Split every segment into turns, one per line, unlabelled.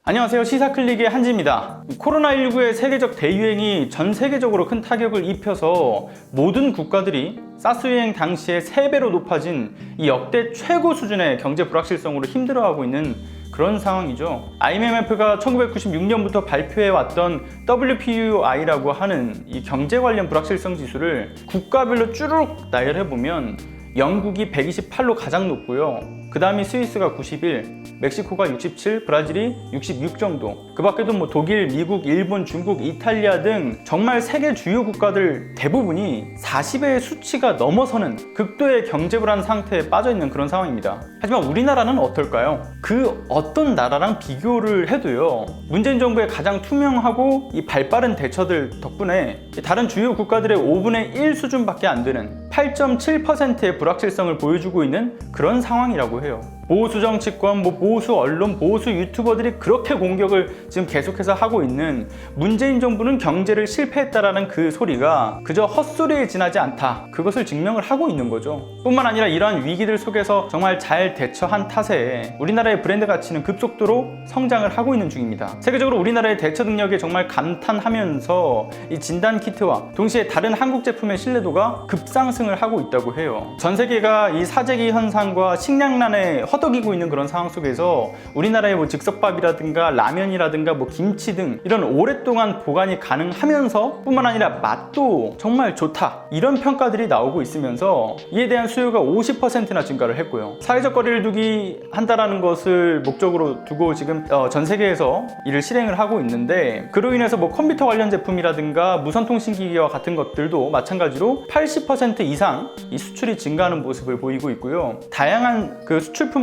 안녕하세요, 시사클릭의 한지입니다. 코로나19의 세계적 대유행이 전 세계적으로 큰 타격을 입혀서 모든 국가들이 사스 유행 당시에 3배로 높아진 이 역대 최고 수준의 경제 불확실성으로 힘들어하고 있는 그런 상황이죠. IMF가 1996년부터 발표해왔던 WPUI라고 하는 이 경제 관련 불확실성 지수를 국가별로 쭈르륵 나열해보면 영국이 128로 가장 높고요. 그 다음이 스위스가 91, 멕시코가 67, 브라질이 66 정도. 그 밖에도 뭐 독일, 미국, 일본, 중국, 이탈리아 등 정말 세계 주요 국가들 대부분이 40의 수치가 넘어서는 극도의 경제 불안 상태에 빠져 있는 그런 상황입니다. 하지만 우리나라는 어떨까요? 그 어떤 나라랑 비교를 해도요, 문재인 정부의 가장 투명하고 이 발빠른 대처들 덕분에 다른 주요 국가들의 5분의 1 수준밖에 안 되는 8.7%의 불확실성을 보여주고 있는 그런 상황이라고 해요. 보수 정치권, 보수 언론, 보수 유튜버들이 그렇게 공격을 지금 계속해서 하고 있는 문재인 정부는 경제를 실패했다라는 그 소리가 그저 헛소리에 지나지 않다. 그것을 증명을 하고 있는 거죠. 뿐만 아니라 이러한 위기들 속에서 정말 잘 대처한 탓에 우리나라의 브랜드 가치는 급속도로 성장을 하고 있는 중입니다. 세계적으로 우리나라의 대처 능력에 정말 감탄하면서 이 진단 키트와 동시에 다른 한국 제품의 신뢰도가 급상승을 하고 있다고 해요. 전 세계가 이 사재기 현상과 식량난에 허덕이고 있는 그런 상황 속에서 우리나라의 즉석밥이라든가 라면이라든가 김치 등 이런 오랫동안 보관이 가능하면서 뿐만 아니라 맛도 정말 좋다, 이런 평가들이 나오고 있으면서 이에 대한 수요가 50%나 증가를 했고요. 사회적 거리를 두기 한다라는 것을 목적으로 두고 지금 전 세계에서 이를 실행을 하고 있는데, 그로 인해서 컴퓨터 관련 제품이라든가 무선통신기기와 같은 것들도 마찬가지로 80% 이상 이 수출이 증가하는 모습을 보이고 있고요. 다양한 그 수출품들이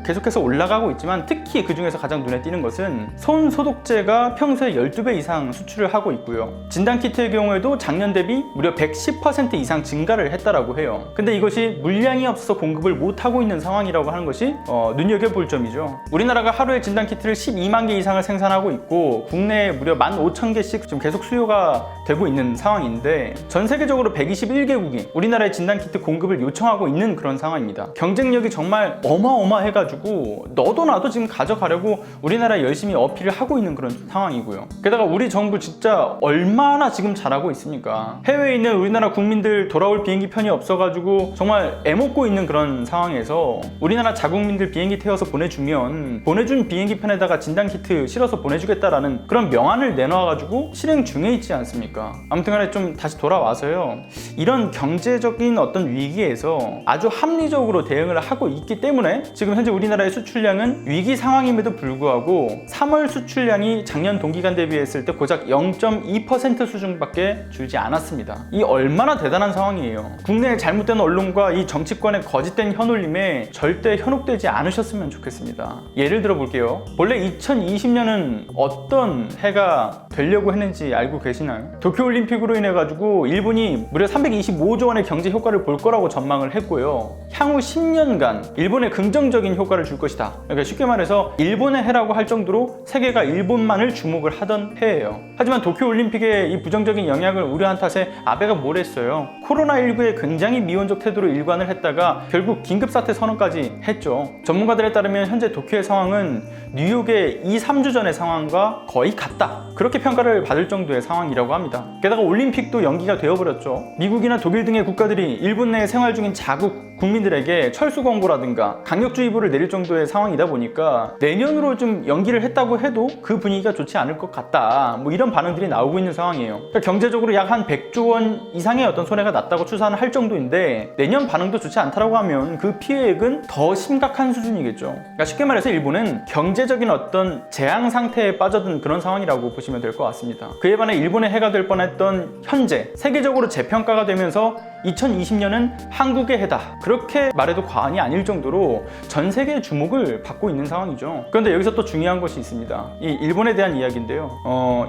계속해서 올라가고 있지만 특히 그 중에서 가장 눈에 띄는 것은 손 소독제가 평소에 12배 이상 수출을 하고 있고요. 진단키트의 경우에도 작년 대비 무려 110% 이상 증가를 했다라고 해요. 근데 이것이 물량이 없어서 공급을 못하고 있는 상황이라고 하는 것이 눈여겨볼 점이죠. 우리나라가 하루에 진단키트를 12만 개 이상을 생산하고 있고 국내에 무려 15,000개씩 지금 계속 수요가 되고 있는 상황인데, 전 세계적으로 121개국이 우리나라의 진단키트 공급을 요청하고 있는 그런 상황입니다. 경쟁력이 정말 어마어마해가지고 너도 나도 지금 가져가려고 우리나라에 열심히 어필을 하고 있는 그런 상황이고요. 게다가 우리 정부 진짜 얼마나 지금 잘하고 있습니까? 해외에 있는 우리나라 국민들 돌아올 비행기 편이 없어가지고 정말 애먹고 있는 그런 상황에서 우리나라 자국민들 비행기 태워서 보내주면 보내준 비행기 편에다가 진단키트 실어서 보내주겠다라는 그런 명안을 내놔가지고 실행 중에 있지 않습니까? 아무튼 간에 좀 다시 돌아와서요, 이런 경제적인 어떤 위기에서 아주 합리적으로 대응을 하고 있기 때문에 지금 현재 우리나라의 수출량은 위기 상황임에도 불구하고 3월 수출량이 작년 동기간 대비했을 때 고작 0.2% 수준밖에 줄지 않았습니다. 이 얼마나 대단한 상황이에요. 국내의 잘못된 언론과 이 정치권의 거짓된 현올림에 절대 현혹되지 않으셨으면 좋겠습니다. 예를 들어 볼게요. 원래 2020년은 어떤 해가 되려고 했는지 알고 계시나요? 도쿄올림픽으로 인해 가지고 일본이 무려 325조 원의 경제 효과를 볼 거라고 전망을 했고요. 향후 10년간 일본에 긍정적인 효과를 줄 것이다. 그러니까 쉽게 말해서 일본의 해라고 할 정도로 세계가 일본만을 주목을 하던 해예요. 하지만 도쿄올림픽의 이 부정적인 영향을 우려한 탓에 아베가 뭘 했어요? 코로나19에 굉장히 미온적 태도로 일관을 했다가 결국 긴급사태 선언까지 했죠. 전문가들에 따르면 현재 도쿄의 상황은 뉴욕의 2-3주 전의 상황과 거의 같다, 그렇게 평가를 받을 정도의 상황이라고 합니다. 게다가 올림픽도 연기가 되어버렸죠. 미국이나 독일 등의 국가들이 일본 내에 생활 중인 자국 국민들에게 철수 권고라든가 강력주의보를 내릴 정도의 상황이다 보니까 내년으로 좀 연기를 했다고 해도 그 분위기가 좋지 않을 것 같다, 이런 반응들이 나오고 있는 상황이에요. 그러니까 경제적으로 약 한 100조 원 이상의 어떤 손해가 났다고 추산을 할 정도인데 내년 반응도 좋지 않다라고 하면 그 피해액은 더 심각한 수준이겠죠. 그러니까 쉽게 말해서 일본은 경제적인 어떤 재앙 상태에 빠져든 그런 상황이라고 보시면 될 것 같습니다. 그에 반해 일본의 해가 될 뻔했던 현재 세계적으로 재평가가 되면서 2020년은 한국의 해다, 그렇게 말해도 과언이 아닐 정도로 전 세계의 주목을 받고 있는 상황이죠. 그런데 여기서 또 중요한 것이 있습니다. 이 일본에 대한 이야기인데요.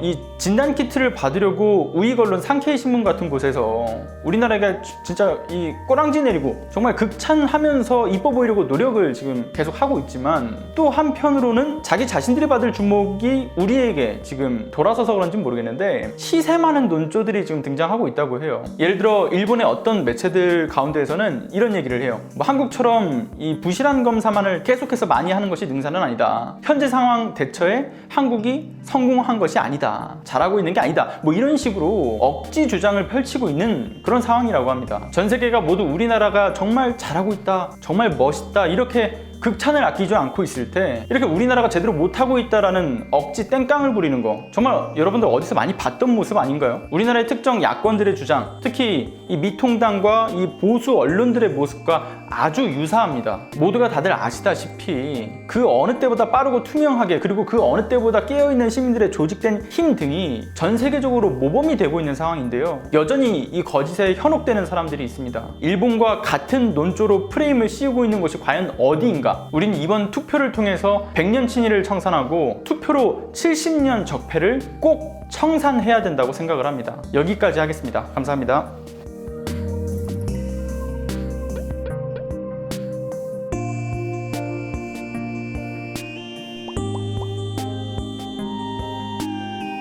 이 진단키트를 받으려고 우익 언론 상케이신문 같은 곳에서 우리나라가 진짜 이 꼬랑지 내리고 정말 극찬하면서 이뻐 보이려고 노력을 지금 계속 하고 있지만, 또 한편으로는 자기 자신들이 받을 주목이 우리에게 지금 돌아서서 그런지 모르겠는데 시세 많은 논조들이 지금 등장하고 있다고 해요. 예를 들어 일본의 어떤 매체들 가운데에서는 이런 얘기 얘기를 해요. 뭐 한국처럼 이 부실한 검사만을 계속해서 많이 하는 것이 능사는 아니다. 현재 상황 대처에 한국이 성공한 것이 아니다. 잘하고 있는 게 아니다. 뭐 이런 식으로 억지 주장을 펼치고 있는 그런 상황이라고 합니다. 전 세계가 모두 우리나라가 정말 잘하고 있다, 정말 멋있다 이렇게 극찬을 아끼지 않고 있을 때 이렇게 우리나라가 제대로 못하고 있다라는 억지 땡깡을 부리는 거 정말 여러분들 어디서 많이 봤던 모습 아닌가요? 우리나라의 특정 야권들의 주장, 특히 이 미통당과 이 보수 언론들의 모습과 아주 유사합니다. 모두가 다들 아시다시피 그 어느 때보다 빠르고 투명하게, 그리고 그 어느 때보다 깨어있는 시민들의 조직된 힘 등이 전 세계적으로 모범이 되고 있는 상황인데요. 여전히 이 거짓에 현혹되는 사람들이 있습니다. 일본과 같은 논조로 프레임을 씌우고 있는 곳이 과연 어디인가? 우린 이번 투표를 통해서 100년 친일을 청산하고 투표로 70년 적폐를 꼭 청산해야 된다고 생각을 합니다. 여기까지 하겠습니다. 감사합니다.